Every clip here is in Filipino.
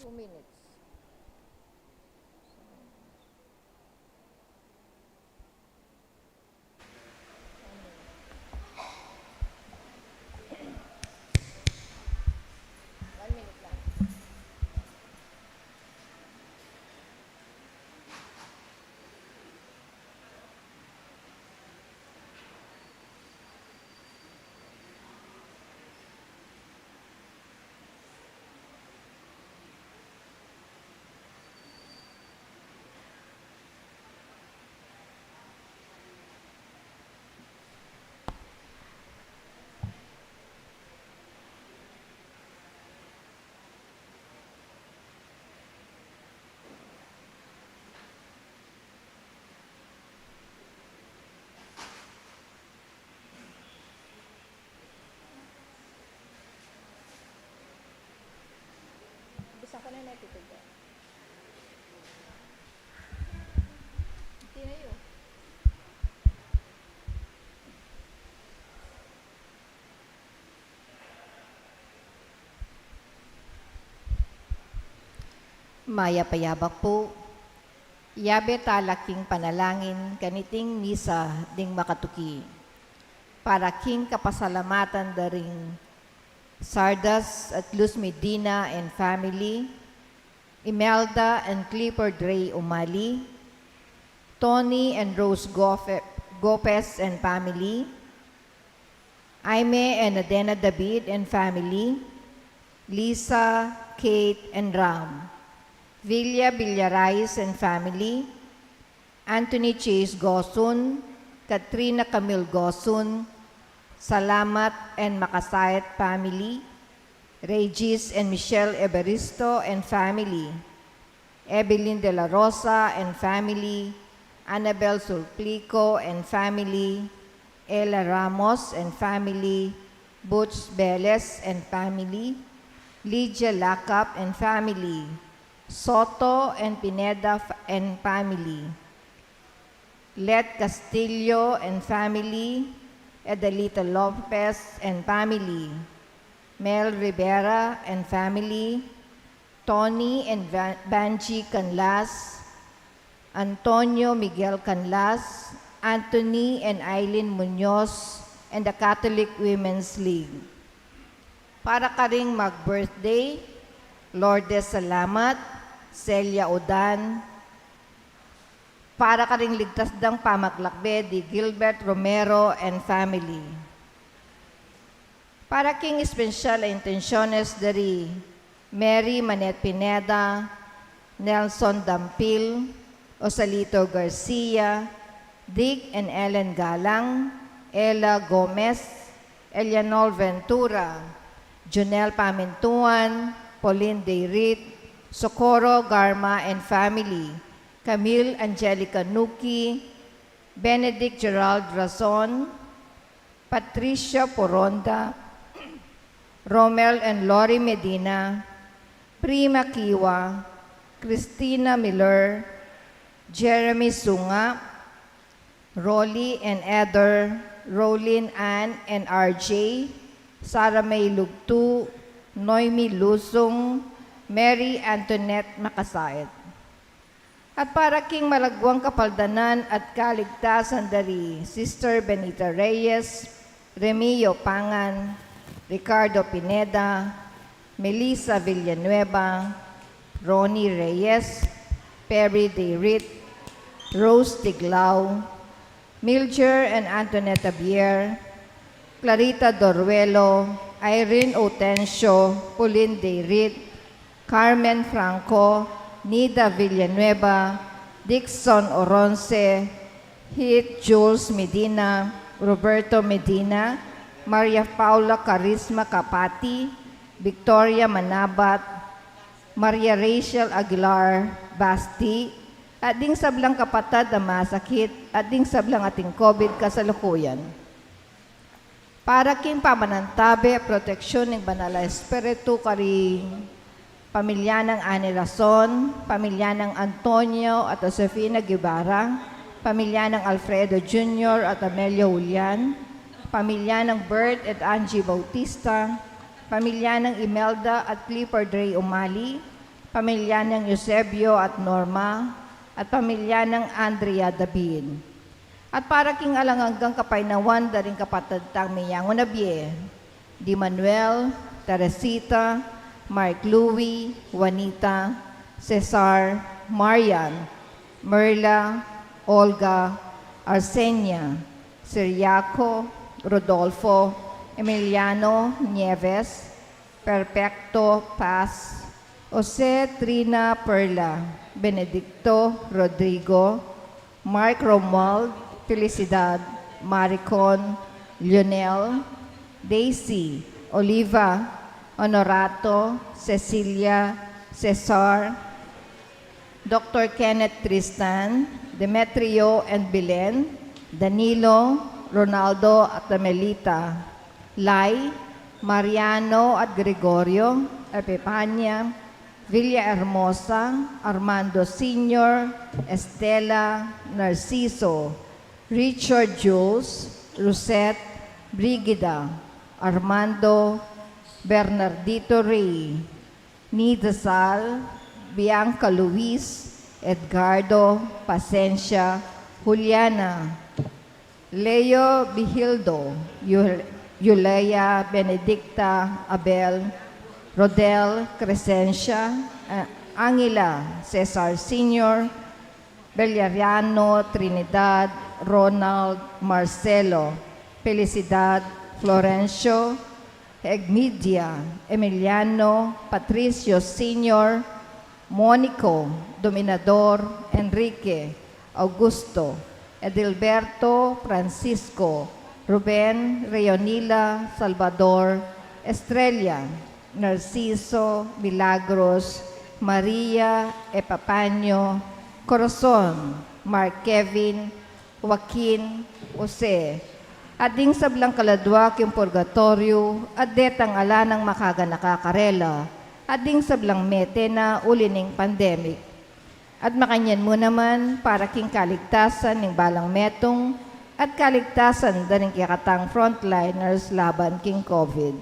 2 minutes. One minute lang. Bisa ko na natitid. Tinayo. Maya payabak po. Yabe talaking panalangin kaniting misa ding makatuki. Para king kapasalamatan daring Sardas at Luz Medina and family, Imelda and Clifford Ray Umali, Tony and Rose Gopez and family, Aime and Adena David and family, Lisa, Kate, and Ram, Villa Villarais and family, Anthony Chase Gosun, Katrina Camille Gosun, Salamat and Makasayat family, Regis and Michelle Evaristo and family, Evelyn De La Rosa and family, Annabel Sulplico and family, Ella Ramos and family, Butch Beles and family, Lydia Lacap and family, Soto and Pineda and family, Let Castillo and family, Edelita Lopez and family, Mel Rivera and family, Tony and Banji Canlas, Antonio Miguel Canlas, Anthony and Eileen Munoz, and the Catholic Women's League. Para ka ring mag-birthday, Lourdes Salamat, Celia Odan, para ka ring ligtas dang pamaglakbe di Gilbert Romero and family. Para king espesyal a intensyones dari Mary Manet Pineda, Nelson Dampil, Osalito Garcia, Dick and Ellen Galang, Ella Gomez, Elianol Ventura, Junel Pamintuan, Pauline Deirit, Socorro Garma and family, Camille Angelica Nuki, Benedict Gerald Razon, Patricia Poronda, Romel and Lori Medina, Prima Kiwa, Christina Miller, Jeremy Sunga, Rolly and Eder, Rolin Ann and RJ, Sarah May Lugtu, Noemi Lusong, Mary Antoinette Makasayat. At para king malagwang kapaldanan at kaligtasan dari Sister Benita Reyes, Remio Pangan, Ricardo Pineda, Melissa Villanueva, Ronnie Reyes, Perry Deirit, Rose Tiglao, Milger and Antonetta Bier, Clarita Doruelo, Irene Otencio, Pauline Deirit, Carmen Franco, Nida Villanueva, Dixon Oronce, Heath Jules Medina, Roberto Medina, Maria Paula Carisma Capati, Victoria Manabat, Maria Rachel Aguilar Basti, at ding sablang kapatad na masakit, at ding sablang ating COVID kasalukuyan. Para king pamanantabe, proteksyon ng Banala Espiritu kari pamilya ng Ani Rason, pamilya ng Antonio at Josefina Guevara, pamilya ng Alfredo Jr. at Amelio Julian, pamilya ng Bert at Angie Bautista, pamilya ng Imelda at Clifford Ray Umali, pamilya ng Eusebio at Norma, at pamilya ng Andrea David. At para king alanganggang kapainawan daring kapatid tang miyang unabye, Di Manuel, Teresita, Mark Louie, Juanita, Cesar, Marian, Merla, Olga, Arsenia, Siriaco, Rodolfo, Emiliano Nieves, Perfecto Paz, Jose Trina Perla, Benedicto Rodrigo, Mark Romuald, Felicidad, Maricon, Lionel, Daisy, Oliva, Honorato, Cecilia, Cesar, Dr. Kenneth Tristan, Demetrio and Belen, Danilo, Ronaldo at Amelita, Lai, Mariano at Gregorio, Epipania, Villahermosa, Armando Sr., Estela, Narciso, Richard Jules, Rosette, Brigida, Armando, Bernardito Rey, Nida Sal, Bianca Luis, Edgardo, Pasencia, Juliana, Leo Bihildo, Yulea Benedicta Abel, Rodel Crescencia, Angela Cesar Sr., Bellariano Trinidad, Ronald Marcelo, Felicidad Florencio, Egmidia, Emiliano, Patricio Sr., Monico, Dominador, Enrique, Augusto, Edilberto, Francisco, Ruben, Reonila, Salvador, Estrella, Narciso, Milagros, Maria, Epapanyo, Corazon, Mark Kevin, Joaquin, Jose, ading sablang kaladwak yung purgatorio, adetang ala ng makaga nakakarela, ading sablang mete na ulining pandemic. At makanyan mo naman para king kaligtasan ng balang metong at kaligtasan daring kikatang frontliners laban king COVID.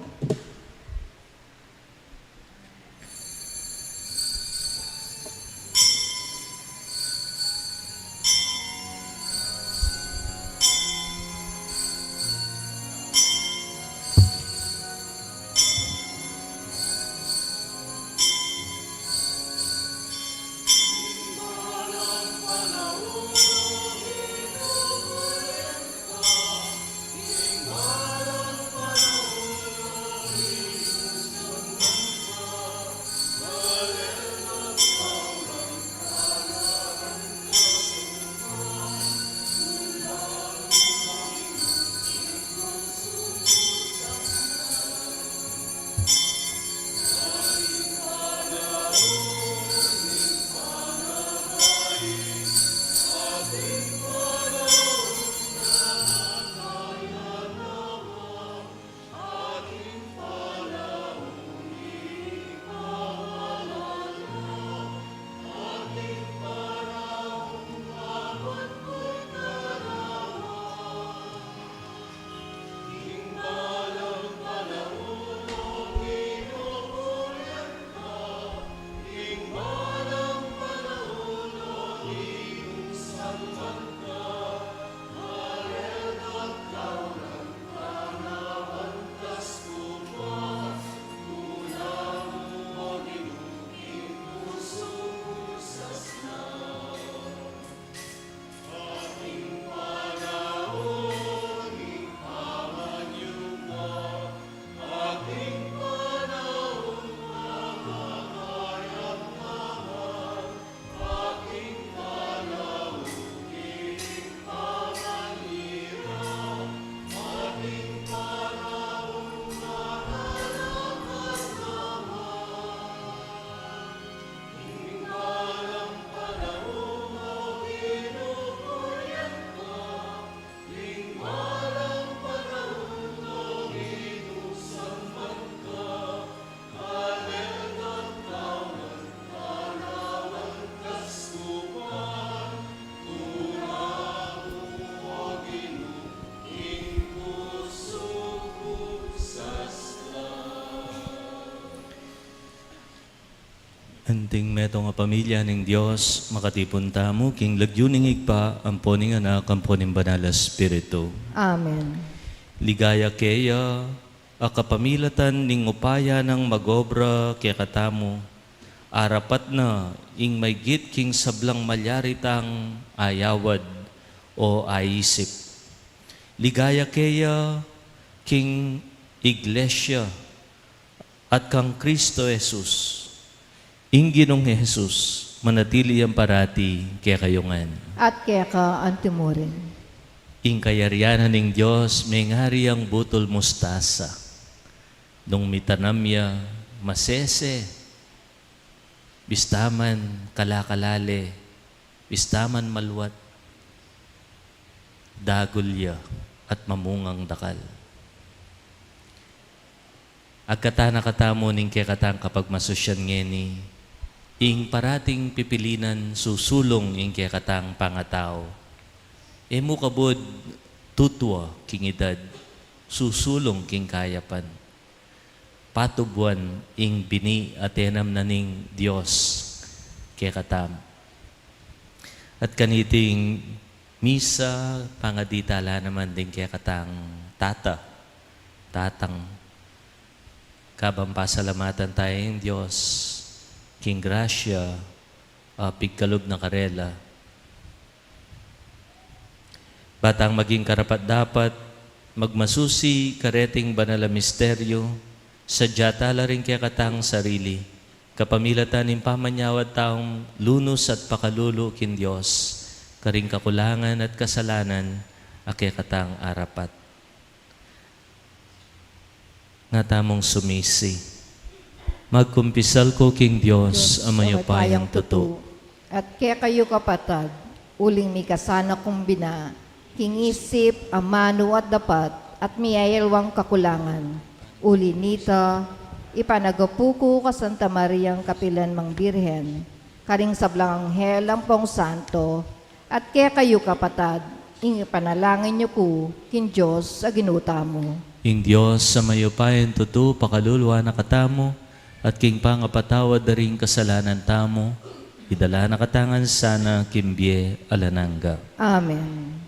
Anting meto nga pamilya ng Diyos, makatipon tamo, king lagyuning igpa, amponing anak, amponing banal na Espiritu. Amen. Ligaya keya, akapamilatan ning upaya ng magobra kaya katamo, arapat na ing may git king sablang malyaritang ayawad o aisip. Ligaya keya, king iglesia at kang Kristo Jesus. Ing Ginong Jesus, manatili ang parati kaya kayungan. At kaya ka antimurin. Ing kayarianan ng Diyos, may ngari ang butol mustasa. Nung mitanamya, masese, bistaman kalakalale, bistaman malwat, dagulya at mamungang dakal. Agkatana katamo ning kaya katang kapag masusyan ngeni, ing parating pipilinan susulong ing kaya katang pangatao. Emo kabod tutwa king edad, susulong king kayapan. Patubuan ing bini atenam na ning Diyos kaya katam. At kaniting misa pangaditala naman din kaya katang tatang kabang pasalamatan tayong Diyos, king grasya, pigkalob na karela. Batang maging karapat dapat, magmasusi kareting banal na misteryo, sadya tala rin kaya katang sarili, kapamilatan ng pamanyawad taong lunos at pakalulu kin Diyos, karing kakulangan at kasalanan, kaya katang arapat. Nga tamong sumisi. Magkumpisal ko king Diyos, amayo payang tutu. At kaya kayo kapatad, uling mi kasana kumbina, king isip, amano at dapat, at miyayalwang kakulangan. Uli nita, ipanagapuko ka Santa Mariang Kapilan Mang Birhen, karing sablang anghel ang pong santo, at kaya kayo kapatad, ing ipanalangin niyo ko, king Diyos, sa ginuta mo. Ing Diyos, amayo payang tutu, pakaluluwa na katamo, at king pangapatawad na rin kasalanan tamo, idala na katangan sana kimbye alananga. Amen.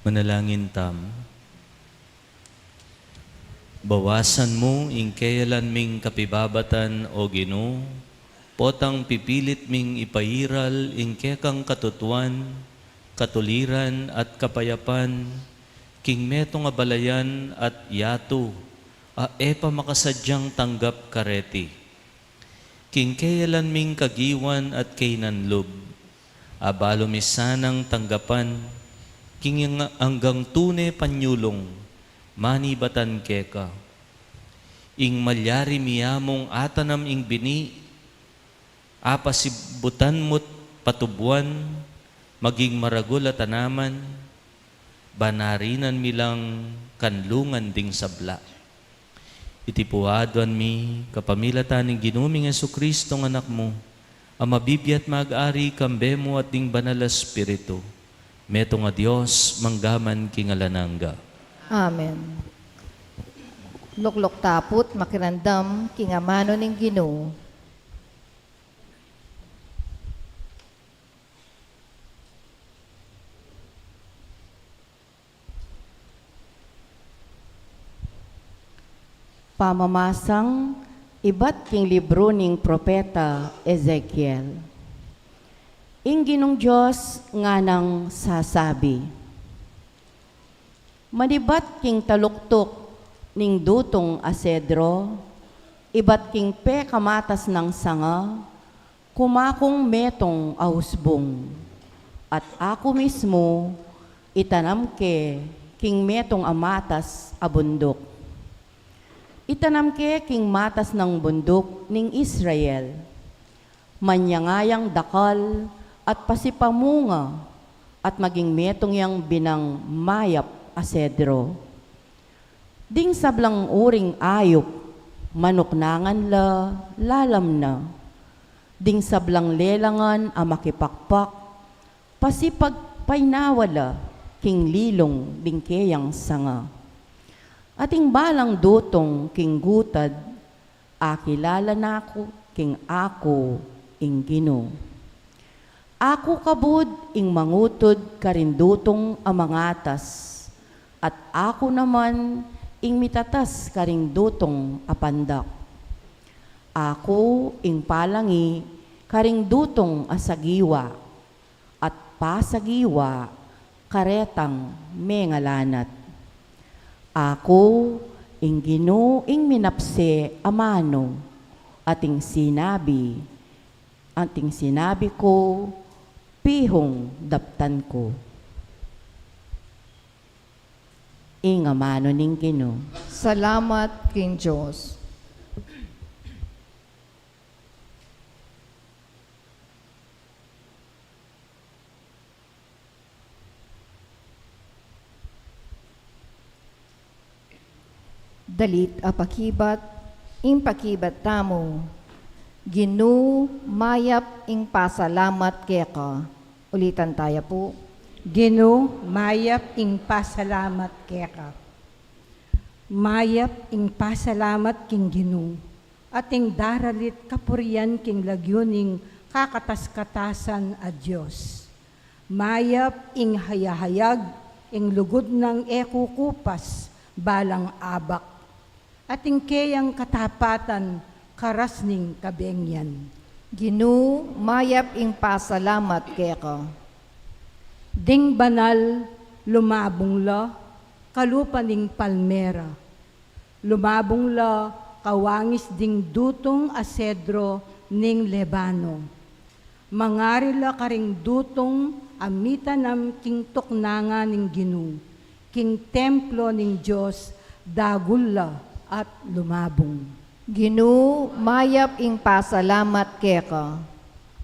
Manalangin tam. Bawasan mo ing kayalan ming kapibabatan o Ginoo, potang pipilit ming ipairal ing kekang katutuan, katuliran at kapayapan, king metong abalayan at yato, epa makasadyang tanggap kareti. King kayalan ming kagiwan at kainanlob, abalo misanang tanggapan, king anggang tune panyulong, manibatan keka. Ing malyari miyamong atanam ing bini, apasibutan mo't patubuan, maging maragul at tanaman, banarinan milang kanlungan ding sabla. Itipuadwan mi kapamilatan ng ginuming Jesucristo ng anak mo, ang mabibiyat mag-ari kambe mo at ding banal Espiritu, meto nga Diyos manggaman kingalananga. Amen. Luklok tapot, makirandam, kingamano ng Ginoo. Pamamasang iba't king libro ning propeta Ezekiel. Ing Ginong Diyos nga nang sasabi, manibat king taluktok ning dutong asedro, iba't king pe kamatas ng sanga, kumakong metong ahusbong, at ako mismo itanam ke king metong amatas abundok. Itanam ke king matas ng bundok ning Israel, manyangayang dakal at pasipamunga, at maging metong yang binang mayap asedro. Ding sablang uring ayop, manuknangan la, lalam na. Ding sablang lelangan a makipakpak, pasipagpainawala, king lilong ding keyang sanga. Ating balang dutong king gutad, akilala na ako, king ako, ing Ginoo. Ako kabud ing mangutod karindutong amangatas, at ako naman ing mitatas karingdutong apandak. Ako ing palangi karingdutong asagiwa, at pasagiwa karetang mengalanat. Ako ing Ginoo ing minapse amano, ating sinabi ko, pihong daptan ko. Ing amano ning Ginoo. Salamat, King Diyos. Dalit apakibat, ing pakibat tamo, Ginoo mayap ing pasalamat keka. Ulitan tayo po. Ginoo, mayap ing pasalamat keka. Mayap ing pasalamat king Ginoo, at ing daralit kapurian king lagyuning kakatas-katasan a Diyos. Mayap ing hayahayag ing lugod ng ekukupas balang abak, at ing keyang katapatan karasning kabengyan. Ginoo mayap ing pasalamat keka. Ding banal lumabong la, kalupaning palmera. Lumabong la, kawangis ding dutong asedro ning Lebano. Mangarila karing dutong amitanam king tuknanga ning Ginoo, king templo ning Diyos, dagulla at lumabong. Ginoo mayap ing pasalamat keka.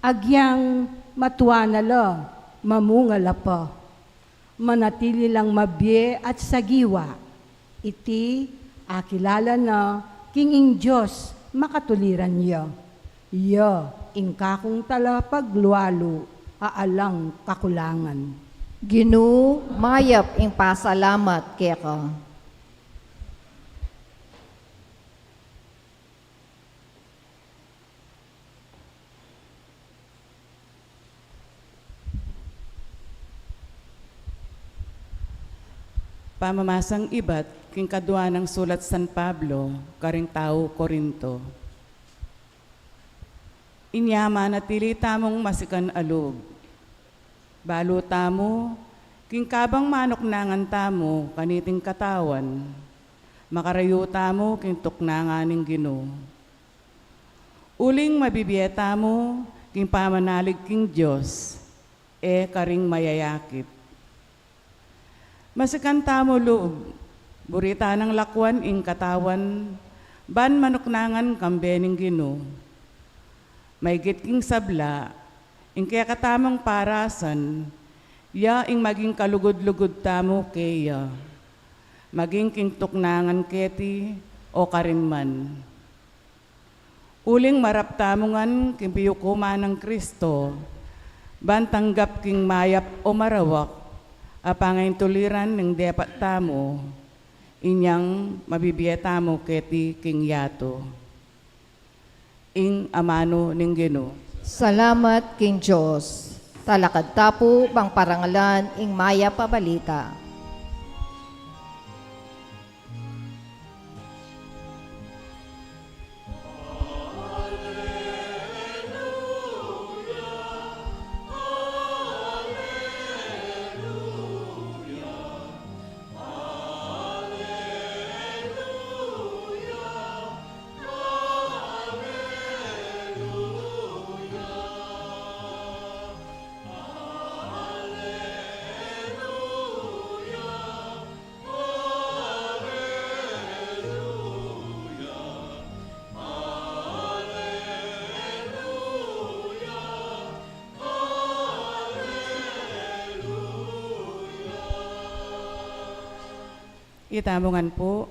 Agyang matuanala, mamungala pa. Manatili lang mabye at sagiwa. Iti akilala na kinging Diyos makatuliran niya. Iya ingkakong talapaglualo aalang kakulangan. Ginoo mayap ing pasalamat keka. Pamamasang ibat, king kadwa ng sulat San Pablo, karing tao Korinto. Inyama na tili tamong masikan alog. Balo tamo, king kabang manok nangan tamo, kaniting katawan. Makarayo tamo, king tuknanganing Ginoo. Uling mabibiyeta mo, king pamanalig king Diyos, karing mayayakit. Masikanta mo loob, burita ng lakwan ing katawan, ban manuknangan kambening Ginoo. May king sabla, ing kaya katamang parasan, ya ing maging kalugod-lugod tamo kaya, maging king tuknangan keti o karinman. Uling marap tamungan king piyukuma ng Kristo, ban tanggap king mayap o marawak, apangayin tuliran ng depat tamo, inyang mabibiyeta mo keti king yato. Ing amano ning Ginoo. Salamat king Diyos. Talakad tapo bang parangalan ing maya pabalita. Itamungan po,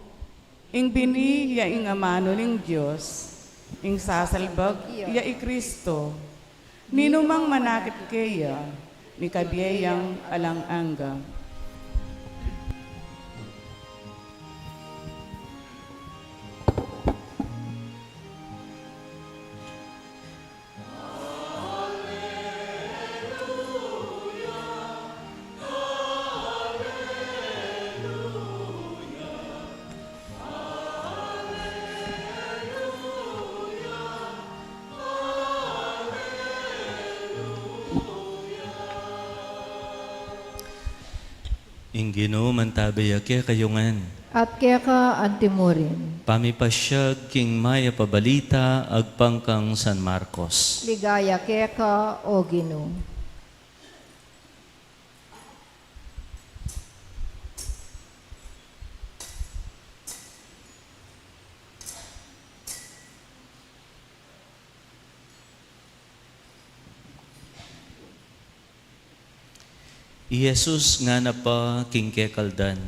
ing bini ya ing amano ning Diyos, ing sasalbag ya i Kristo, ninumang manakit kaya, ni kabiyayang alang-angga. Ing Ginoo mantabay ake kayungan. At kaya ka antimurin. Pamipasyag king maya pabalita agpangkang San Marcos. Ligaya kaya ka o Ginoo. Jesus nga na pa king kekaldan.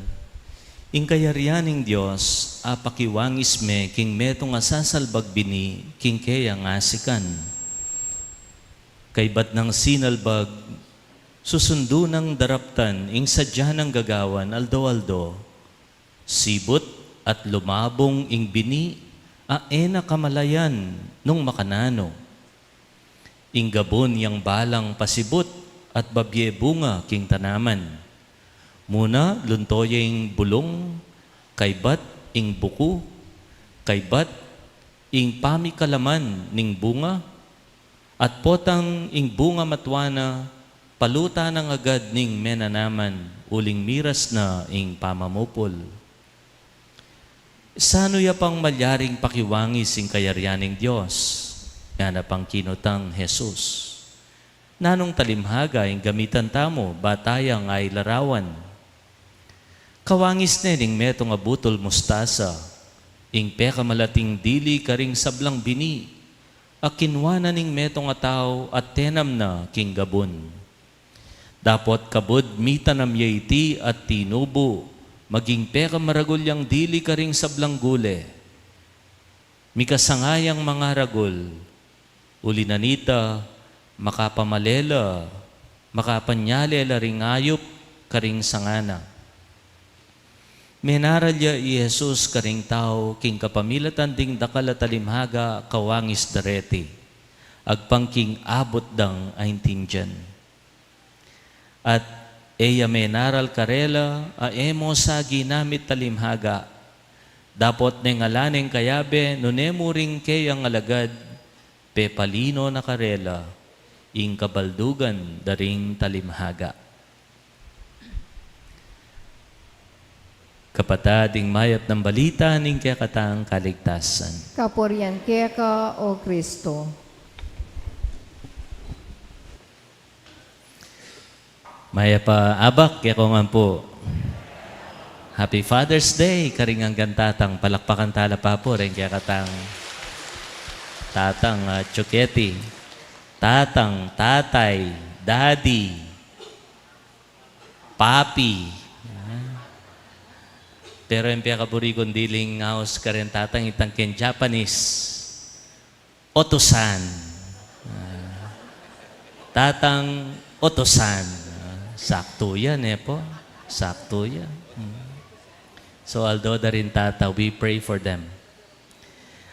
Ing kayarianing Diyos, apakiwangis me king meto nga sasalbag bini king kaya nga sikan. Kay bat ng sinalbag, susundo ng daraptan ing sadya ng gagawan aldo-aldo. Sibot at lumabong ing bini, aena kamalayan nung makanano. Ing gabon yang balang pasibot, at babye bunga king tanaman. Muna luntoyeng bulong, kaybat ing buku, kaybat ing pamikalaman ning bunga, at potang ing bunga matwana, paluta ng agad ning menanaman, uling miras na ing pamamupol. Sano ya pang malyaring pakiwangis ing kayaryaning Diyos, yan na pang kinutang Jesus. Nanong talimhaga ing gamitan tamo, batayang ay larawan. Kawangis ning meto nga butol mustasa, ing peka malating dili karing sablang bini, akinwana ning meto nga tao at tenam na king gabon. Dapot kabod mitanam yaiti at tinubo, maging peka maragulyang dili karing sablang gule. Mikasangayang mga ragul, ulinanita, makapamalela, makapanyalela ring ayop karing sangana. Menaralya i Jesus karing tao king kapamilatan ding dakala talimhaga kawangis dareti, agpangking abot dang aintinjan. At eya menaral karela, a emo sa ginamit talimhaga. Dapot neng alaneng kayabe, nunemo ring kay ang alagad, pepalino na karela, ing kabaldugan daring talimhaga. Kapatading mayat ng balita ning kaya katang kaligtasan. Kapurian kaya ka, O Kristo. Maya pa abak, kaya ko nga po. Happy Father's Day, karingang gantatang palakpakan tala pa po, rin kaya katang tatang Chuketi, tatang, tatay, daddy, papi. Pero yung pinakaburigon diling house ka rin tatang itang ken Japanese, Otosan. Tatang Otosan. Sakto yan po. Sakto yan. So although da rin tata, we pray for them.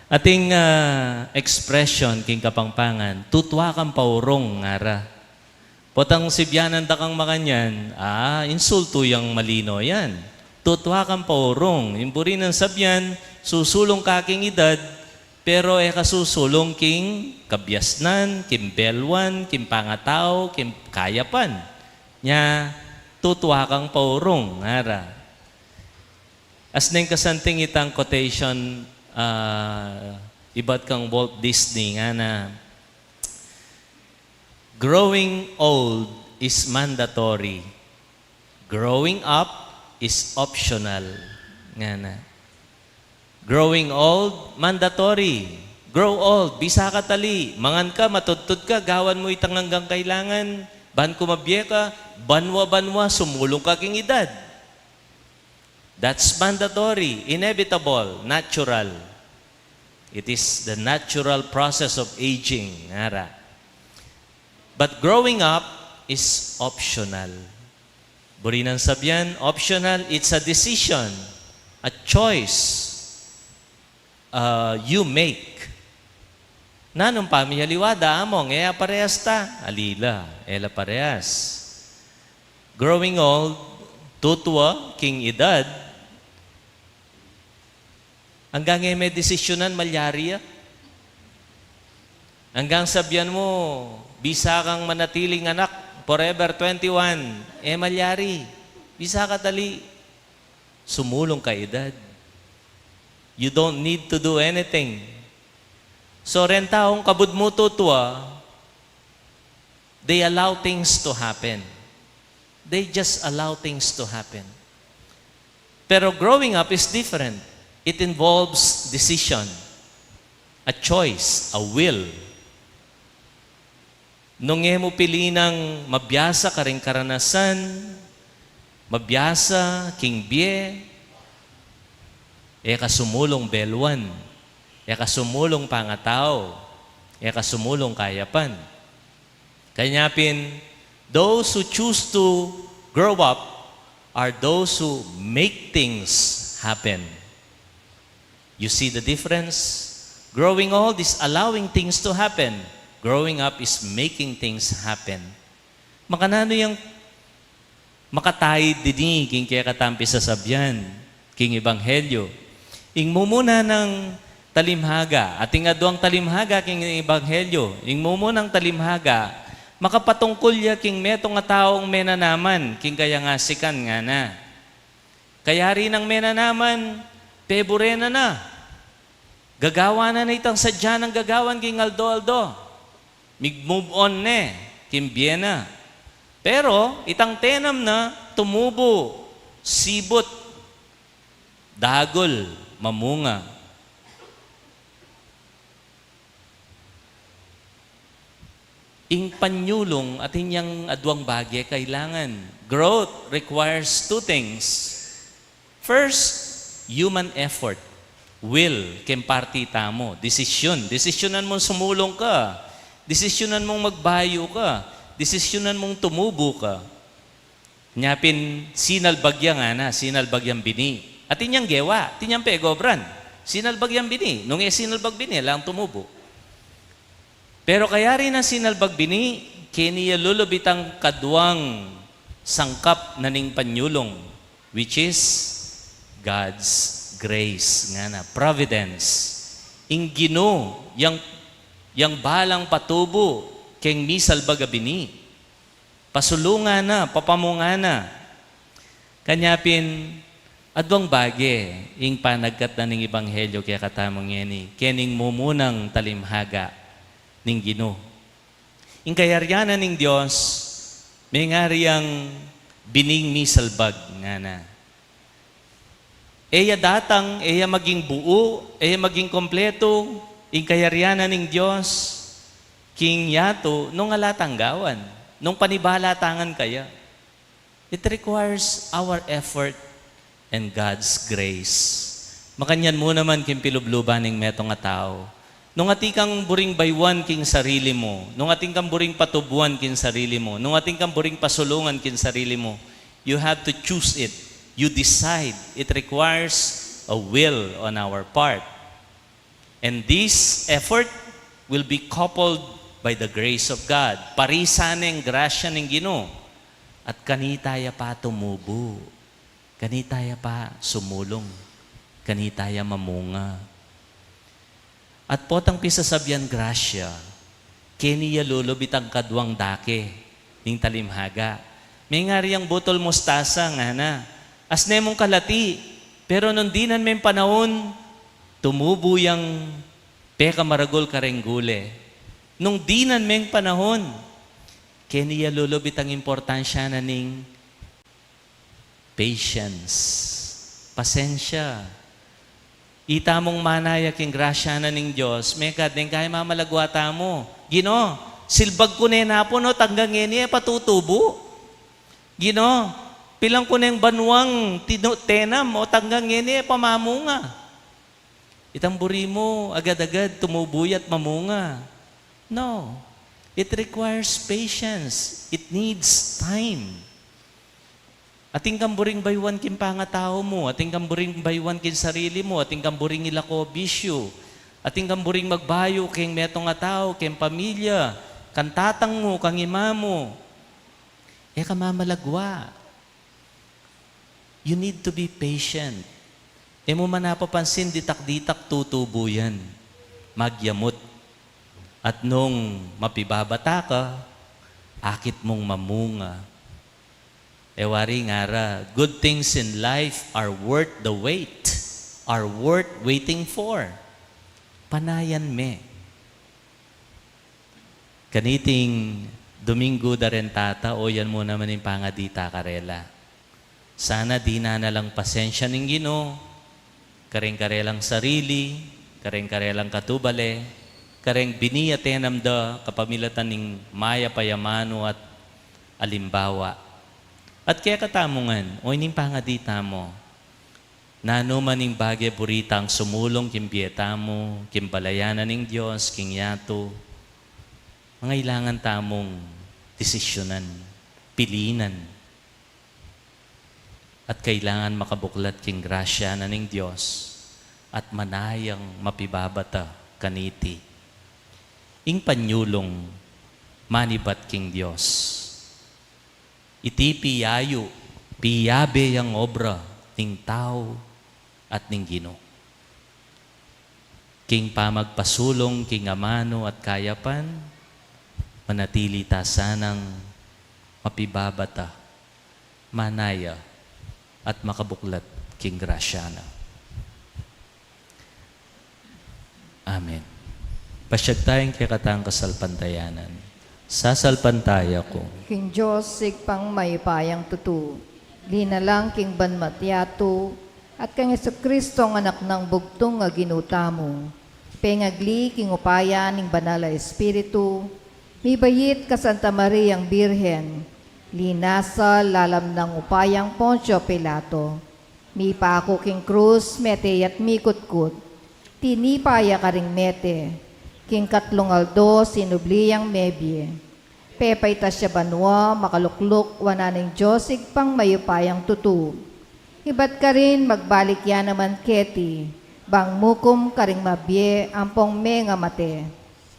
Ating expression king kapangpangan, tutwa kang paurong ngara. Potang sibyanan da kang makanyan, insulto yang malino yan. Tutwa kang paurong. Imburi ng sabyan, susulong kaking edad, pero kasusulong king kabyasnan, kim belwan, kim pangataw, kim kayapan. Nya, tutwa kang paurong. Ngara. As neng kasanting itang quotation, iba't kang Walt Disney, nga na, growing old is mandatory. Growing up is optional. Nga na. Growing old, mandatory. Grow old, bisa ka tali. Mangan ka, matutod ka, gawan mo itang hanggang kailangan. Ban kumabye ka, banwa-banwa, sumulong ka king edad. That's mandatory, inevitable, natural. It is the natural process of aging. Ngara. But growing up is optional. Burinan sabyan, optional, it's a decision, a choice you make. Nanong pamiyaliwada among, parehas ta. Alila, ela parehas. Growing old, tutwa, king edad, hanggang may desisyonan, malyariya. Hanggang sabyan mo, bisa kang manatiling anak, forever 21, malyari. Bisa ka tali. Sumulong ka edad. You don't need to do anything. So ren taong kabud mo tutwa, they allow things to happen. They just allow things to happen. Pero growing up is different. It involves decision, a choice, a will. Nung mo pili ng mabiyasa ka rin karanasan, mabiyasa, king bie, kasumulong belwan, kasumulong pangataw, kasumulong kayapan. Kanyapin, those who choose to grow up are those who make things happen. You see the difference? Growing old is allowing things to happen. Growing up is making things happen. Makanano yung makatay dini king kaya katampi sa sabyan, king ebanghelyo. Ing mumuna ng talimhaga, ating aduang talimhaga king ebanghelyo. Ing mumunang talimhaga, makapatungkol ya king metong nga taong menanaman, king kaya nga sikan nga na. Kaya rin ang menanaman, pebure na. Gagawa na itang sadya ng gagawan king aldo-aldo. Mig-move on ne, kimbye na. Pero, itang tenam na, tumubo, sibot, dagol, mamunga. Ing panyulong at inyang adwang bagay kailangan. Growth requires two things. First, human effort. Will, kempartita mo. Desisyon. Desisyonan mo sumulong ka. Desisyonan mong magbayo ka. Desisyonan mong tumubo ka. Nyapin, sinalbagyan nga na, sinalbagyang bini. At inyang gewa, tinyang pegobran. Sinalbagyang bini. Nung sinalbag bini, lang tumubo. Pero kaya rin ang sinalbag bini, kiniya lulubitang kadwang sangkap na ning panyulong, which is God's grace nga na, providence. Ing Ginoo, yang balang patubo, keng misal bagabini. Pasulungan na, papamunga na. Kanyapin, adwang bage, ing panagkat na ning Ebanghelyo kaya katamang yeni, kening mumunang talimhaga ning Ginoo. Ing kayaryanan ning Dios, may ngariang bining misalbag nga na. Eya datang, eya maging buo, eya maging kompleto, ing kayaryanan ning Dios, king yato, nung alatanggawan, nung panibalatangan kaya. It requires our effort and God's grace. Makanyan mo naman king pilubluban ning metong nga tao. Nung ating kang buring baywan king sarili mo, nung ating kang buring patubuan king sarili mo, nung ating kang buring pasulungan king sarili mo, you have to choose it. You decide. It requires a will on our part. And this effort will be coupled by the grace of God. Parisaneng grasya ng Ginoo. At kanitaya pa tumubo. Kanitaya pa sumulong. Kanitaya mamunga. At potang pisasabyan grasya, keniya lulubit ang kadwang dake ning talimhaga. May ngariang butol mustasa nga na. Asne mong kalati, pero nung dinan may panahon, tumubo yung peka maragol karenggule. Nung dinan may panahon, keniya lulubit ang importansya na ning patience, pasensya. Ita mong manayak yung grasya na ning Diyos, may kadeng kaya mamalagwata mo. Gino, silbag ko na po, no, tanggang ngeni, patutubo. Gino, pilang ko na yung banwang tenam o tanggang ngeni, pamamunga. Itang buri mo, agad-agad tumubuyat mamunga. No. It requires patience. It needs time. Ating kamburing baywan kin pangatao mo, ating kamburing baywan kin sarili mo, ating kamburing ilako bisyo, ating kamburing magbayo king metong nga tao, king pamilya, kan tatang mo, kang ima mo. Kamamalagwa. You need to be patient. Mo man napapansin, ditak-ditak tutubo yan. Magyamot. At nung mapibabata ka, akit mong mamunga. Wari ngara, good things in life are worth the wait, are worth waiting for. Panayan me. Kaniting Domingo da Rentata, o yan mo naman yung pangadita karela. Sana di na lang pasensya ng Ginoo, kareng-karelang sarili, kareng-karelang katubale, kareng biniyatenam da kapamilatan ng maya payamano at alimbawa. At kaya katamungan, o ining pangadita mo, nano maning bagay buritang sumulong kimpieta mo, kimbalayanan ng Diyos, kingyato, mga ilangan tamong desisyonan, pilinan, at kailangan makabuklat king grasya na ng Diyos at manayang mapibabata kaniti. Ing panyulong manibat king Diyos. Iti piyayo, piyabe ang obra ning tao at ning Ginoo. King pamagpasulong, king amano at kayapan, manatili ta sanang mapibabata, manaya, at makabuklat king grasyana. Amen. Pasyag tayong kikatang kasalpantayanan. Sasalpantaya ko. King Diyos, sigpang maypayang tutu. Linalang king banmatyato, at kang Kristo ang anak ng bugtong nga ginutamo. Pengagli king upaya ning banal a Espiritu, mibayit ka Santa Maria ang Birhen, linasa lalam ng upayang Poncio Pilato. Mipako king krus, mete at mikutkut, tinipaya ka ring mete, king katlong aldo, sinubliyang mebye. Pepay ta siya banwa, makalukluk, wananing Diyos, igpang mayupayang tutu. Ibat ka rin, magbalik yan naman keti, bang mukum ka ring mabye, ampong me nga mate.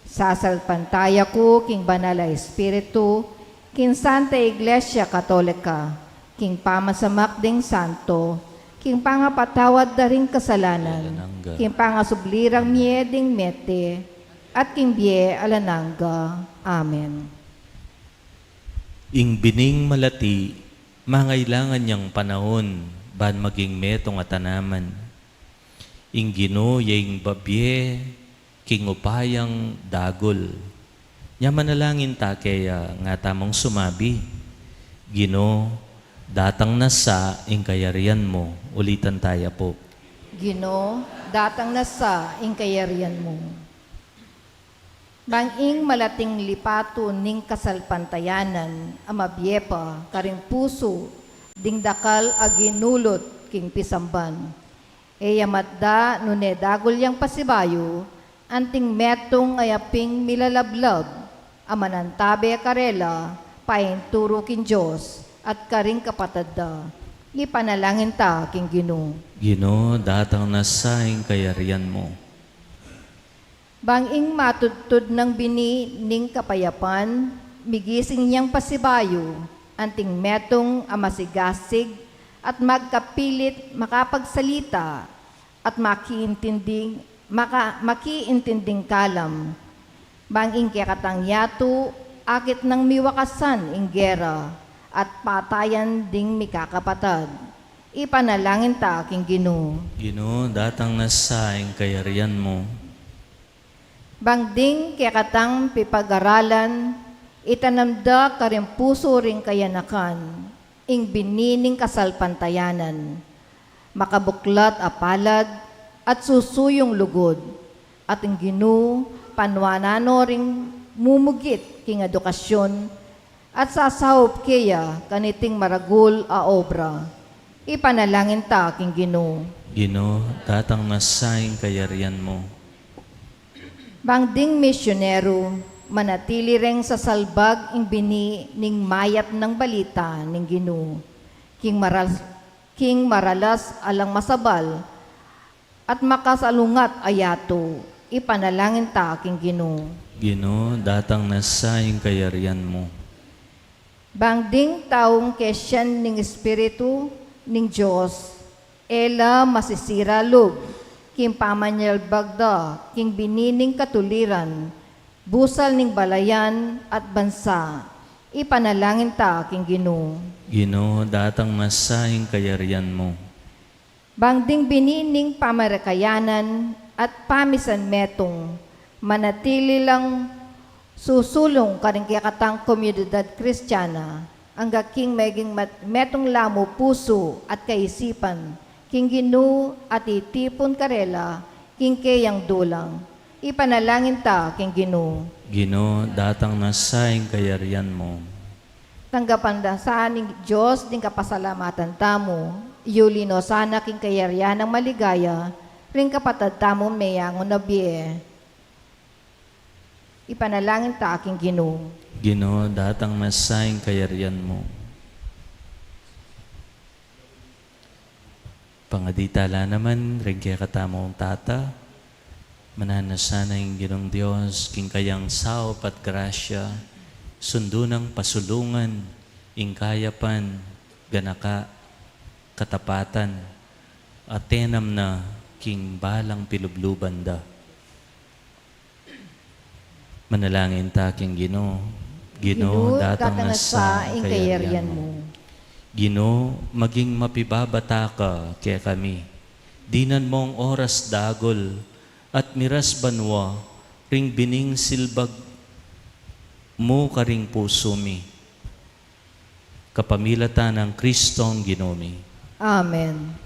Sasalpantaya ko, king banal a Espiritu, kin Santa Iglesia Katolika, king pamasamak ding santo, king pangapatawad da ring kasalanan, king pangasublirang mieding mete, at king bie alananga. Amen. Ing bining malati, mangailangan niyang panahon, ban maging metong atanaman. Ing Ginoo yung babye, king upayang dagol. Nya manalangin ta kaya nga tamang sumabi. Ginoo, datang na sa ing kayarian mo. Ulitan tayo po. Ginoo, datang na sa ing kayarian mo. Banging malating lipato ning kasalpantayanan, amabyepa, karing puso, ding dakal aginulot king pisamban. Eyamatda nune dagol yang pasibayo, anting metong ayaping milalablab, amanantabe karela, painturo kin Diyos, at karing kapatadda. Ipanalangin ta king Ginoo. Ginoo, datang na sa ing kayarian mo. Banging matudtud ng bini ning kapayapan, migising niyang pasibayo, anting metong amasigasig, at magkapilit makapagsalita, at makiintinding kalam. Banging kekatang yato, akit ng miwakasan ing gera, at patayan ding mikakapatad. Ipanalangin ta king Ginoo. Ginoo, datang na sa ing kayarian mo. Bangding kekatang pipag-aralan, itanamda karing puso ring kayanakan, ing binining kasalpantayanan, makabuklat apalad, at susuyong lugod, at ing Ginoo, panwanano ring mumugit king edukasyon, at sasahop kaya kaniting maragul a obra. Ipanalangin ta king Ginoo. Ginoo, datang na sa ing kayarian mo. Bangding misyonero, manatili ring sa salbag ing bini ning mayat ng balita ning Ginoo. King maralas alang masabal, at makasalungat ayato, ipanalangin ta king Ginoo. Ginoo, datang na sa ing kayarian mo. Bangding taong kesyan ning Espiritu ning Diyos, ela masisira loob, king pamanyal bagda, king binining katuliran, busal ning balayan at bansa, ipanalangin ta king Ginoo. Ginoo, datang na sa ing kayarian mo. Bangding binining pamarakayanan at pamisan metong, manatili lang susulong karing kayakatang komunidad Kristiyana, ang king meging metong lamo puso at kaisipan, king Ginoo at itipon karela, king kayang dulang. Ipanalangin ta king Ginoo. Ginoo, datang na sa ing kayarian mo. Tanggapan da sa ning Diyos ding kapasalamatan tamo, iulino sana king kayarian ng maligaya, ring kapatad tamo mayangon na biye. Ipanalangin ta aking Ginoo. Ginoo, datang na sa ing kayarian mo. Pangaditala naman, rin kaya katamong tata, mananasana yung Ginoong Diyos, king kayang saop at grasya, sundo ng pasulungan, ing kayapan, ganaka, katapatan, at tenam na king balang pilubluban da. Manalangin ta king Ginoo. Ginoo, datang na sa ing kayarian kayarian mo. mo. Ginoo, maging mapibabata ka kaya kami. Dinan mong oras dagol at miras banwa, ring bining silbag mo karing puso mi. Kapamilatan ng Kristong Ginomi. Amen.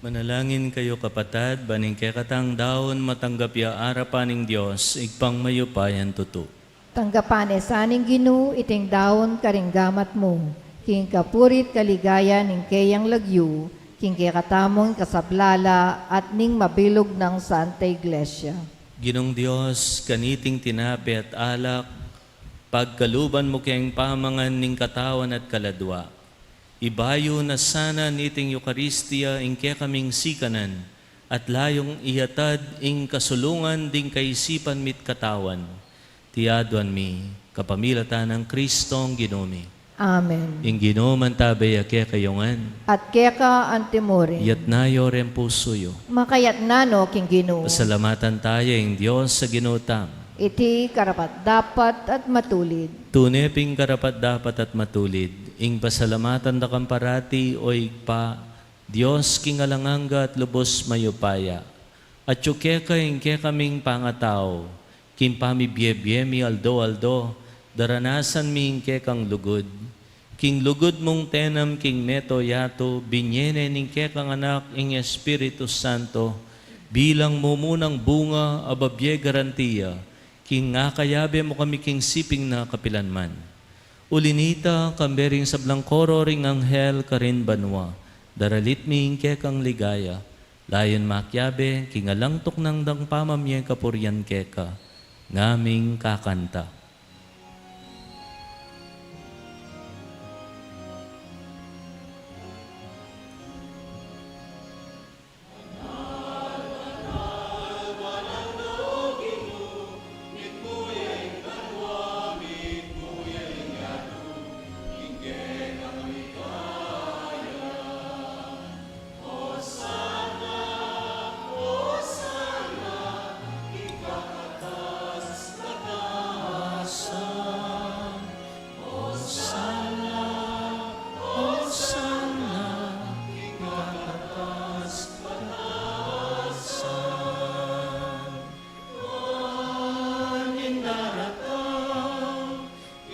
Manalangin kayo kapatad, baning kay katang daon matanggap ya arapaning Dios, igpang mayupayan tuto. Tanggapan esaning Ginoo iting daon karinggamat mo. King kapurit kaligaya ning kayang lagyu, king kay katamong kasablala at ning mabilog ng Santa Iglesia. Ginong Dios, kaniting tinapi at alak, pagkaluban mo kayang pamangan ning katawan at kaladwa. Ibayo na sana niting Eucharistia ing kaya kaming sikanan at layong ihatad ing kasulungan ding kaisipan mit katawan. Tiyaduan mi, kapamilatan ng Kristong Ginomi. Amen. Ing Ginoman tabay kaya kayongan, At keka antimore, yat nayo rin pusoyo. makayat nano king Ginoo. Pasalamatan tayo ing Diyos sa ginutam. Iti karapat dapat at matulid. Tuneping karapat dapat at matulid, ing pasalamatan da kang parati o igpa, Diyos king alanganga at lubos mayupaya. At yukeka ing kaya kaming pangataw, king pamibye-bye aldo-aldo, daranasan mi ing kekang lugod. King lugod mong tenam king meto yato, binyene ning kekang anak ing Espiritu Santo, bilang mumunang bunga ababye garantiya, king nga kayabe mo kami king siping na kapilanman. Ulinita kambering sablang koro ring anghel karin banwa, daralit mi ing kekang ligaya, layon makyabe king alangtok ng dang pamamye kapuryan keka, ngaming kakanta.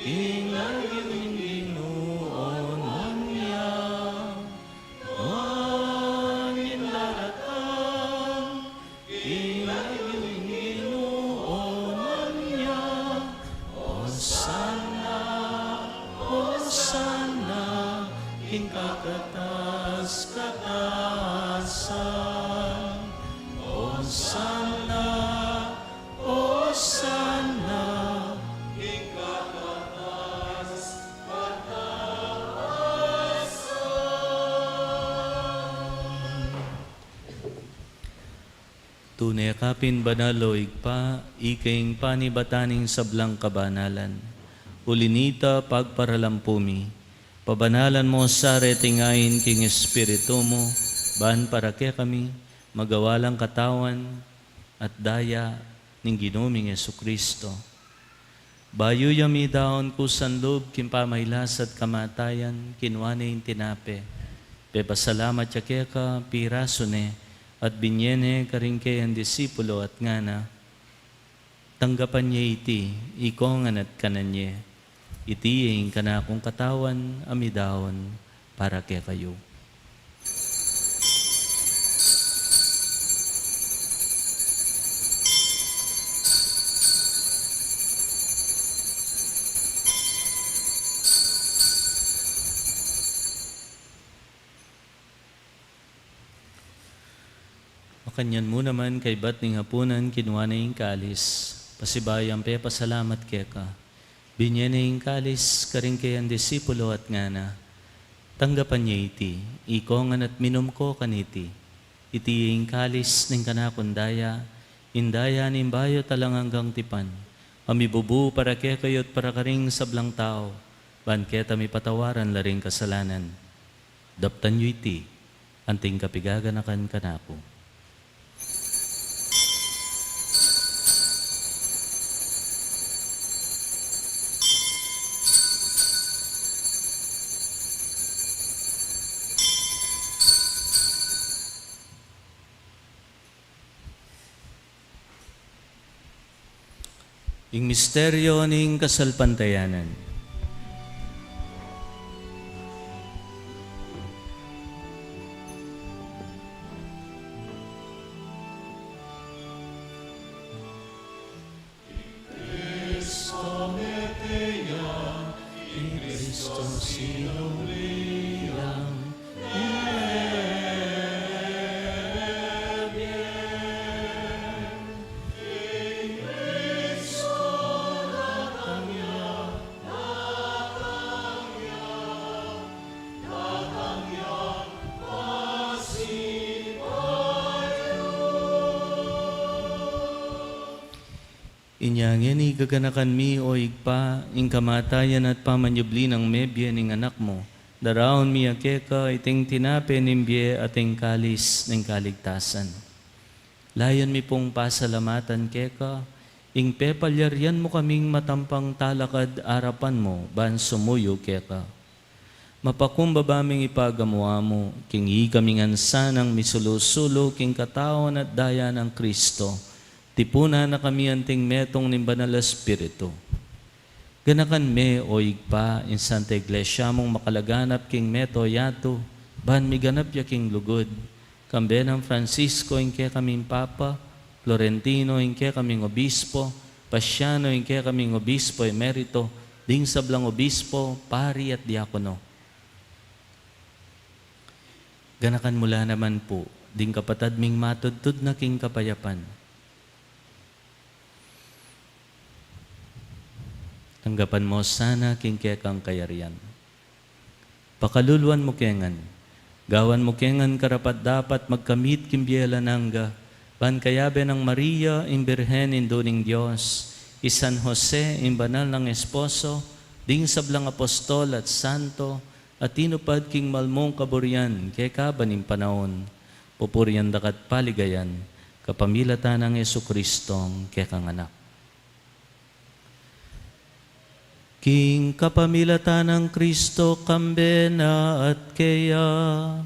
ing laging Ginoonon niya, wanin laratang, ing laging Ginoonon niya, Hosanna, Hosanna, ing kakatas-katasan, Hosanna, Hosanna, tunay kapin banalo igpa, ikaing panibataning sablang kabanalan. Ulinita pagparalampumi, pabanalan mo sa retingayin king Espiritu mo, ban para kaya kami, magawalang katawan at daya ning ginuming Jesucristo. Bayo yami daon kusan loob kimpamaylas at kamatayan, kinwane yung tinape. Pepasalamat ya kaya ka, pirasone, at binyene karingke ang disipulo at ngana, tanggapan niya iti, ikongan at kananye, itiing kanakong katawan, amidawon, para kaya kayo. Kanyan mo naman kay bat ning hapunan kinuha na yung kalis. Pasibayang pe pasalamat kaya ka. Binyan na yung kalis karing kay ang disipulo at ngana. Tanggapan niya iti. Ikongan at minum ko kaniti. Iti yung kalis ning kanakundaya. Indaya ning bayo talang hanggang tipan. Amibubu para kaya kayo at para karing sablang tao. Banketa mi patawaran laring kasalanan. Daptan niyo iti. Anting kapigaganakan kanako. Ing misteryo ning kasalpantayanan. Inyangin igaganakan mi o igpa, ing kamatayan at pamanyubli ng mebye ning anak mo. Daraon mi akeka iting tinape nimbye ating kalis ng kaligtasan. Layan mi pong pasalamatan keka, ing pepalyaryan mo kaming matampang talakad arapan mo, ban sumuyo keka. Mapakumbabaming ipagamuha mo, king kaming ansanang misulusulo king katawan at daya ng Kristo. Tipuna na kami anting metong ni Banal Espiritu. Ganakan me o igpa in Santa Iglesia mong makalaganap king meto yato, ban miganap ya king lugod. Kambe ng Francisco inke kaming Papa, Florentino inke kaming Obispo, Pasiano inke kaming Obispo Emerito, ding sablang Obispo, Pari at Diakono. Ganakan mula naman po, ding kapatad ming matudtud na king kapayapan. Tanggapan mo sana king kekang kayarian. Pakaluluan mo kengan. Gawan mo kengan karapat dapat magkamit kimbiela nangga. Ban kayabe ng Maria, imbirhen induning Diyos. San Jose, imbanal ng esposo. Ding sablang apostol at santo. At tinupad king malmong kaburian. Kekabaning panahon. Pupurian dakat paligayan. Kapamilatan ng Jesucristong kekang anak. King kapamilatan ng Kristo kambena at kaya,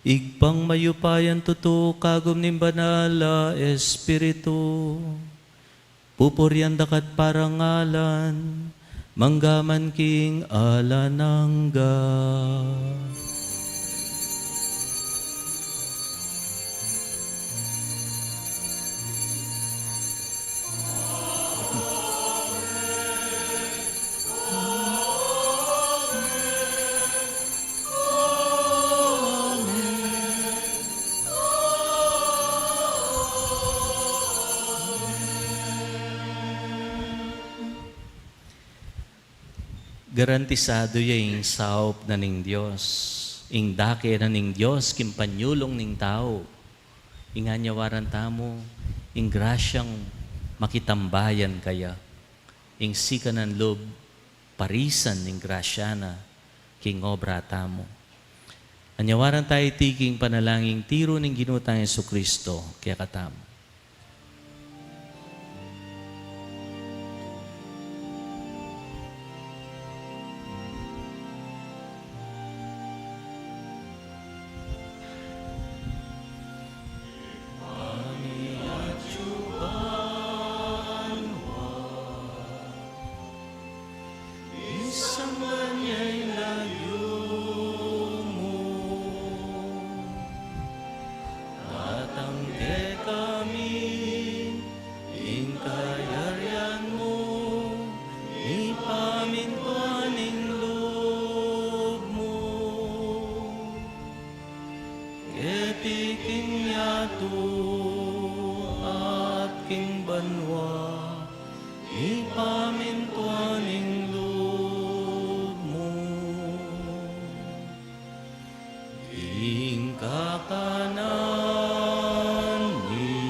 igpang mayupayan tuto kagum ning banala Espiritu, pupuryan dakat parangalan, manggaman king alanangga. Garantisado yung saup na ning Diyos. Ing dake na ning Diyos, kimpanyulong ning tao. Inganyawaran tamo, ing grasyang makitambayan kaya. Ing sikanan lob, parisan ning grasya na, king obra tamo. Anyawaran tayo tiking panalangin tiro ning ginutang Jesucristo, kaya katamo. King yato at king banwa, ipamintuaning loob mo. Ing kakanan ni,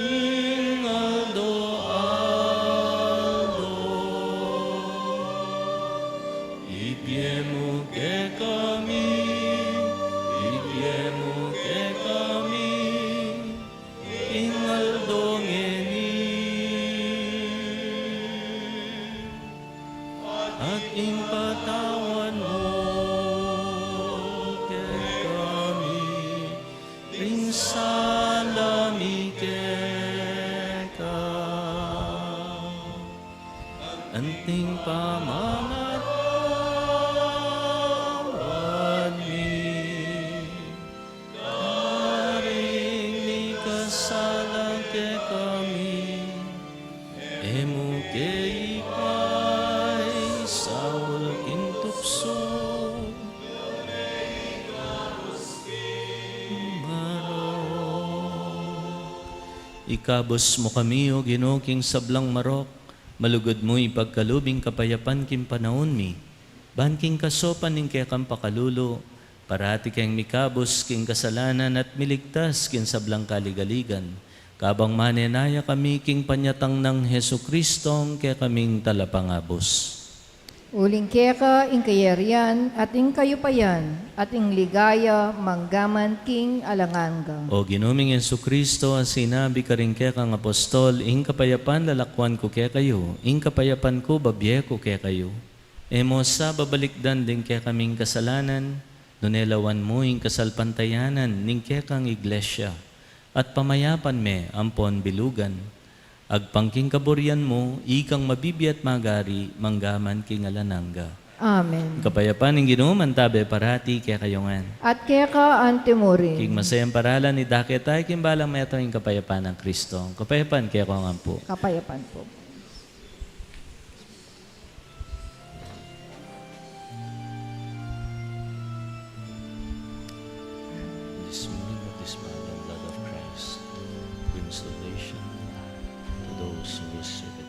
ing aldo aldo, ipiemo ke kami. At impatawan mo kay kami, ring salami kay ka. Anting pamamatawad mi, karing ni kasalang kay kami, emo kay Saul kintupso marok. Ikabos mo kami o Ginoo king sablang marok, malugod mo ipagkalubing kapayapan king panahon mi, ban king kasopan ning kaya kang pakalulo, parati kayong mikabos king kasalanan at miligtas king sablang kaligaligan. Kabang manenaya kami king panyatang ng Hesukristong kaya kaming talapangabos. Uling keka, ing kayarian, at ing kayupayan, at ing ligaya, manggaman king alanganga. O ginuming Jesucristo, ang sinabi ka rin kaya kang apostol, ing kapayapan lalakwan ko kaya kayo, ing kapayapan ko babye ko kaya kayo. Emo sa babalikdan din kaya kaming kasalanan, nunelawan mo ing kasalpantayanan, ning kaya kang iglesia, at pamayapan me ampon bilugan. Agpangking kaburian mo, ikang mabibiyat magari, manggaman king alanangga. Amen. Kapayapan ng Ginoo mantabe parati kaya kayongan. At keka antimurin. King masayang paralan ni dakit tayo kimbalang mayatong yung kapayapan ng Kristo. Kapayapan kaya ko nga po. Kapayapan po. This meaning of this blood and blood of Christ brings salvation to those who receive it.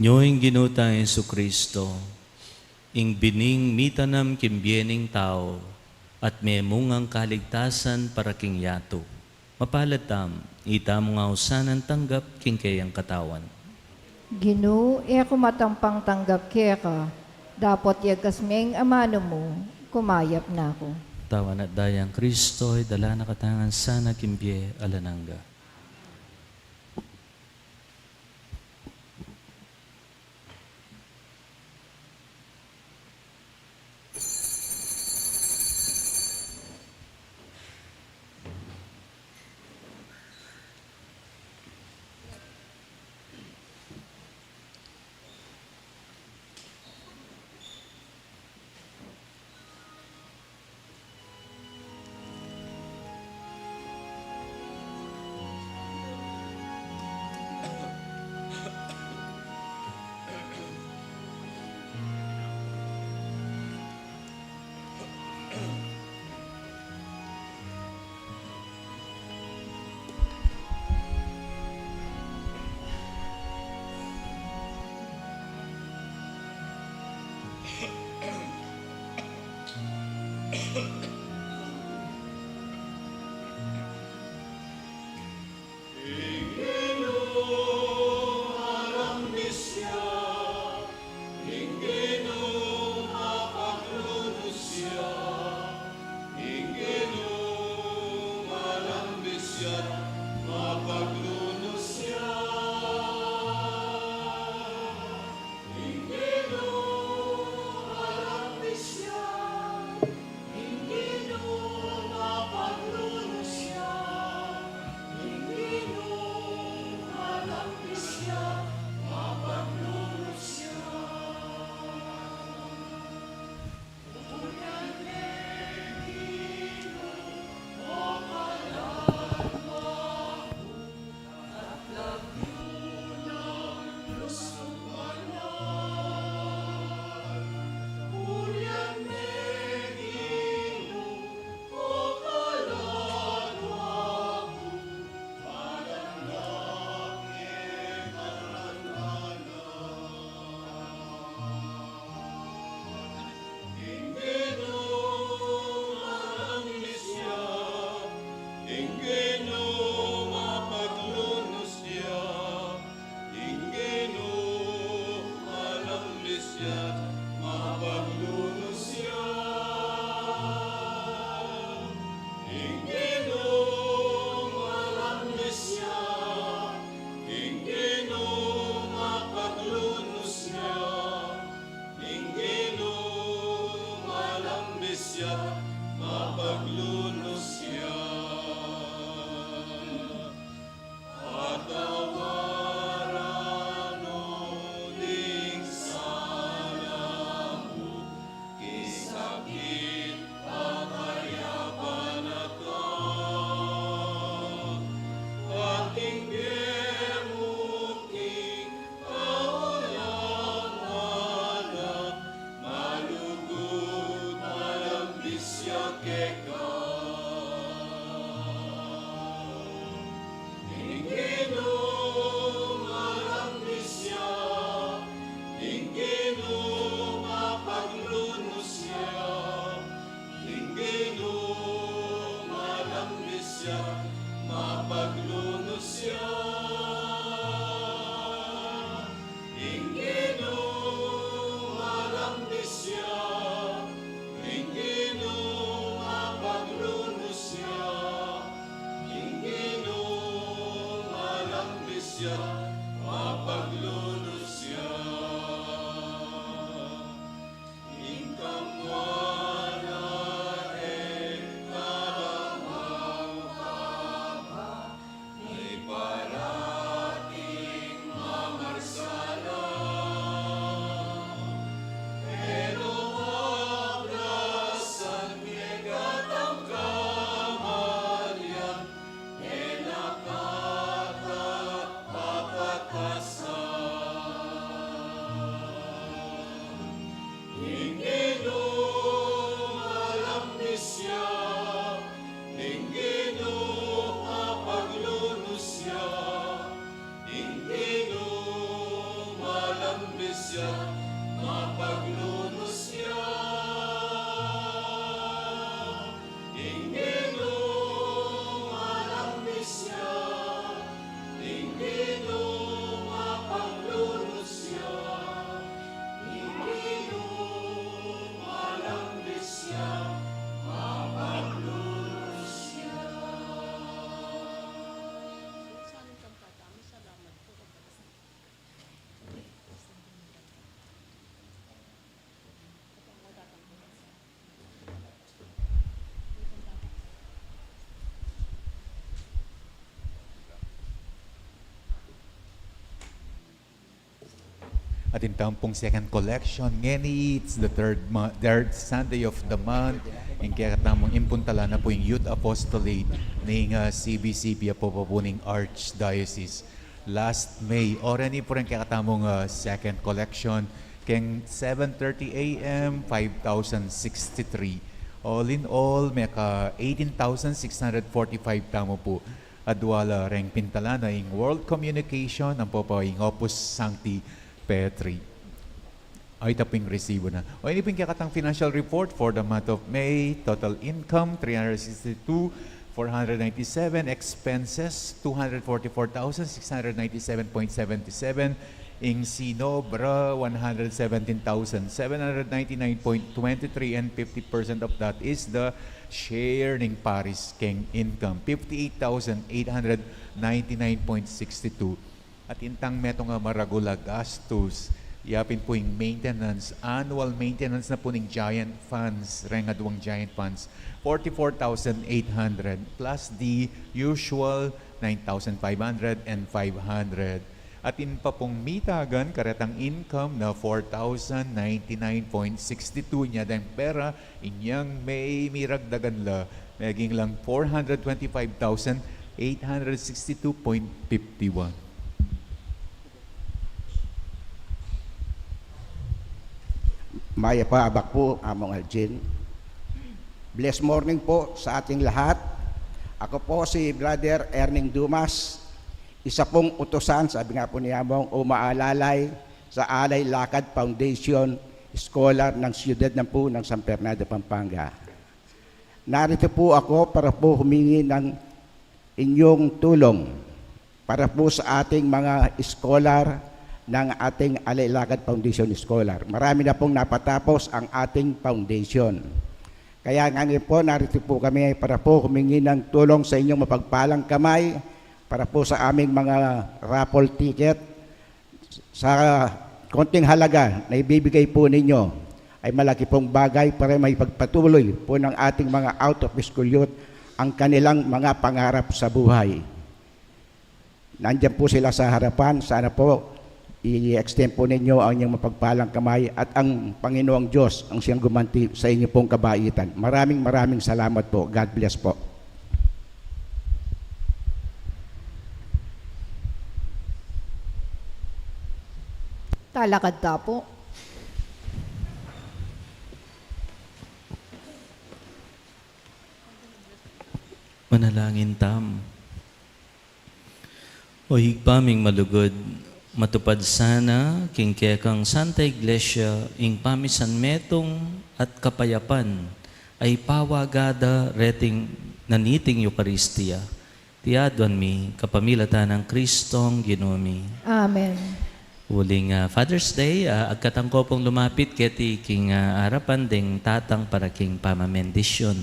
Nyo'y ginutang Yesu Kristo, ing bining mitanam kimbiening tao, at may mungang kaligtasan para king yato. Mapalatam, ita mo nga usanan tanggap king kayang katawan. Ginoo, ako matampang tanggap kaya ka, dapat yagasmeng amano mo, kumayap na ako. Tawan at dayang Kristo ay dala na katangan sana kimbie alananga. At in tampong second collection, ngeni, it's the third Sunday of the month. In kaya katamong impuntala na po yung Youth Apostolate ng CBCP po po ning Archdiocese. Last May, already po rin kaya katamong second collection, keng 7:30 a.m., 5,063. All in all, may ka 18,645 tamo po. Adwala ring pintalana yung World Communication, ang po po yung Opus Sancti Petri. Ay taping resibo na. O ini pong kakatang financial report for the month of May. Total income, 362,497. Expenses, 244,697.77. Ing sinobra, 117,799.23. And 50% of that is the share ng Paris King income, 58,899.62. At intang metong maragula gastos, yapin po yung maintenance, annual maintenance na po ng giant funds, rengadwang giant funds, 44,800 plus the usual 9,500 and 500. At in pa pong mitagan, karetang income na 4,099.62 niya dahil pera, inyang may miragdagan la, maging lang 425,862.51. Maya pa abak po, Among Algin. Blessed morning po sa ating lahat. Ako po si Brother Erning Dumas, isa pong utusan, sabi nga po ni Among, umaalalay sa Alay Lakad Foundation, scholar ng siyudad ng po ng San Fernando, Pampanga. Narito po ako para po humingi ng inyong tulong para po sa ating mga scholar ng ating Alay Lakad Foundation Scholar. Marami na pong napatapos ang ating foundation. Kaya ngayon po, narito po kami para po humingi ng tulong sa inyong mapagpalang kamay para po sa aming mga raffle ticket. Sa konting halaga na ibibigay po ninyo ay malaki pong bagay para may pagpatuloy po ng ating mga out of school youth ang kanilang mga pangarap sa buhay. Nandiyan po sila sa harapan. Sana po i-extend po ninyo ang inyong mapagpalang kamay at ang Panginoong Diyos ang siyang gumanti sa inyo pong kabaitan. Maraming salamat po. God bless po. Talakad ta po. Manalangin tam. O higpaming malugod, matupad sana king kekang Santa Iglesia ing pamisan metong at kapayapan ay pawagada reting naniting Eucharistia. Tiadwan mi kapamilatan ng Kristong Ginumi. Amen. Uling Father's Day, agkatangko pong lumapit keti king harapan ding tatang para king pamamendisyon.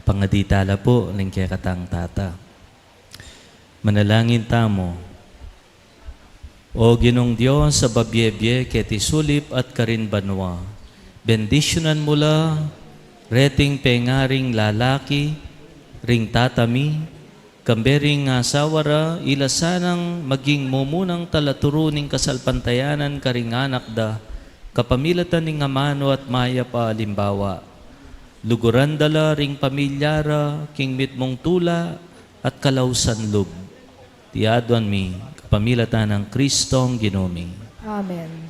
Pangaditala po, lingkya katang tata. Manalangin tamo. O Ginong Diyos sa babyebye keti sulip at karinbanwa. Bendisyonan mula reting pengaring lalaki, ring tatami, kambering sawara, ilasanang maging mumunang talaturuning kasalpantayanan karing anak da, kapamilatan ning amano at maya pa limbawa. Luguran dala ring pamilyara, king mitmong tula at kalausan lub. Tiadwan mi, kapamilatan ng Kristong Ginumi. Amen.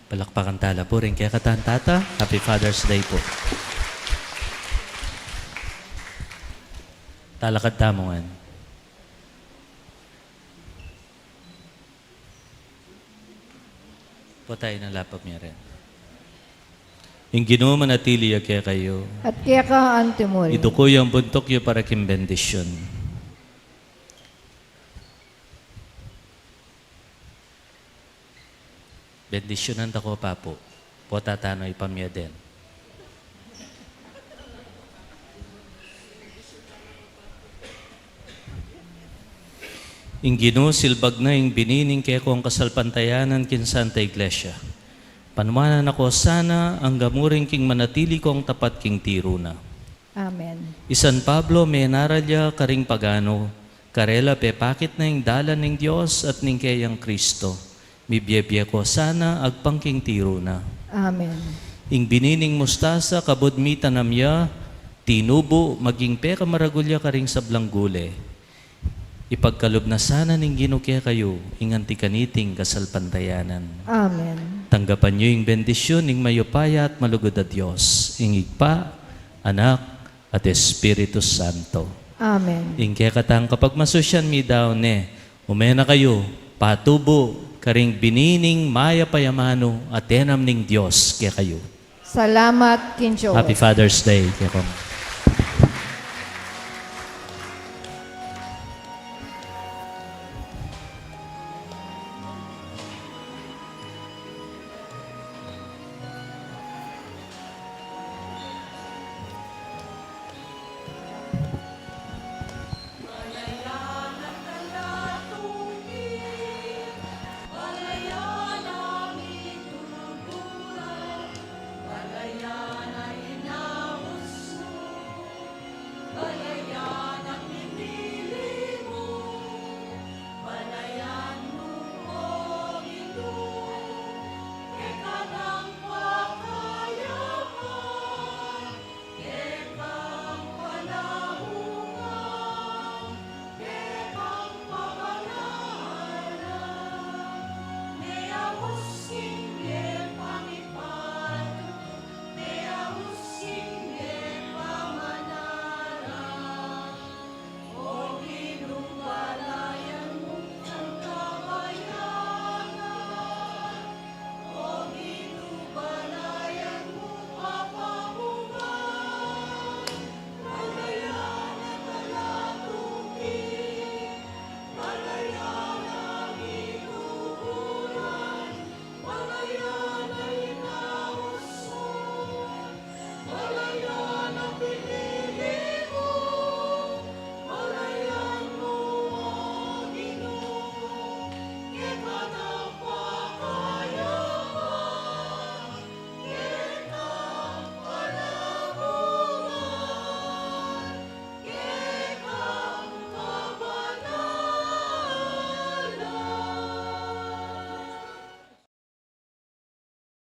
Palakpakan tala po rin kaya katan tata. Happy Father's Day po. Talakad tamongan. Po tayo na lapag niya rin. Yung Ginoo manatili kaya kayo. At kaya ka antimol. Ito ko yung buntok yung para kim bendisyon. Bendisyonan ako pa po. Po tatano ipamya din. Ing Ginoo silbag na ing binining kaya ko ang kasalpantayanan kin Santa Iglesia. Panumanan ako sana ang gamuring king manatili kong tapat king tiro na. Amen. Isan Pablo may naralya karing pagano, karela pepakit na ing dalan ng Diyos at ning kayang Kristo. Mibiyebye ko sana agpangking tiro na. Amen. Ing binining mustasa kabod mi tanamya, tinubo maging peka maragulya karing sablanggule. Ipagkalob na sana ning ginukya kayo, inganti kaniting kasalpantayanan. Amen. Tanggapan niyo yung bendisyon, ing mayupaya at malugod na Diyos, ing Igpa, Anak, at Espiritu Santo. Amen. Ing kaya katang kapag masusyan mi daw ne, umena kayo, patubo, karing binining maya payamano, at enam ning Diyos kaya kayo. Salamat, Kinjo. Happy Father's Day. Kaya kong